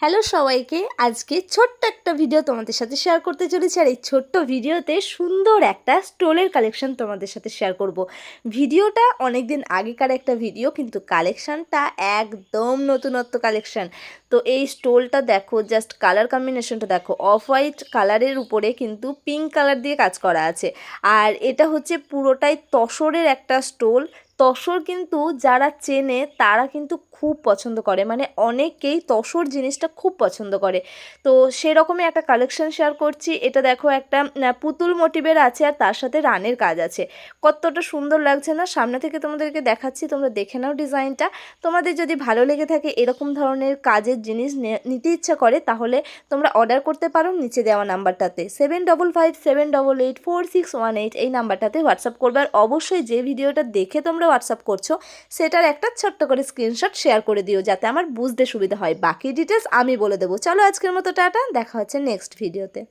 Hello সবাইকে, আজকে ছোট্ট একটা ভিডিও তোমাদের সাথে শেয়ার করতে চলেছি। আর এই ছোট্ট ভিডিওতে সুন্দর একটা স্টোলের কালেকশন তোমাদের সাথে শেয়ার করব। ভিডিওটা অনেক দিন আগেকার একটা ভিডিও, কিন্তু কালেকশানটা একদম নতুনত্ব কালেকশান। তো এই স্টোলটা দেখো, জাস্ট কালার কম্বিনেশনটা দেখো, অফ হোয়াইট কালারের উপরে কিন্তু পিঙ্ক কালার দিয়ে কাজ করা আছে। আর এটা হচ্ছে পুরোটাই তসরের একটা স্টোল। তসর কিন্তু যারা চেনে তারা কিন্তু খুব পছন্দ করে, মানে অনেকেই তসর জিনিসটা খুব পছন্দ করে। তো সেরকমই একটা কালেকশন শেয়ার করছি। এটা দেখো, একটা পুতুল মোটিভের আছে আর তার সাথে রানের কাজ আছে। কতটা সুন্দর লাগছে না! সামনে থেকে তোমাদেরকে দেখাচ্ছি, তোমরা দেখে নাও ডিজাইনটা। তোমাদের যদি ভালো লেগে থাকে, এরকম ধরনের কাজের জিনিস নিতে ইচ্ছা করে, তাহলে তোমরা অর্ডার করতে পারো নিচে দেওয়া নাম্বারটাতে 7557884618 এই নাম্বারটাতে হোয়াটসঅ্যাপ করবে। আর অবশ্যই যে ভিডিওটা দেখে তোমরা হোয়াটসঅ্যাপ করছো সেটার একটা ছোট্ট করে স্ক্রিনশট শেয়ার করে দিও, যাতে আমার বুঝতে সুবিধা হয়। বাকি ডিটেলস আমি বলে দেবো। চলো আজকের মতো টাটা, দেখা হচ্ছে নেক্সট ভিডিওতে।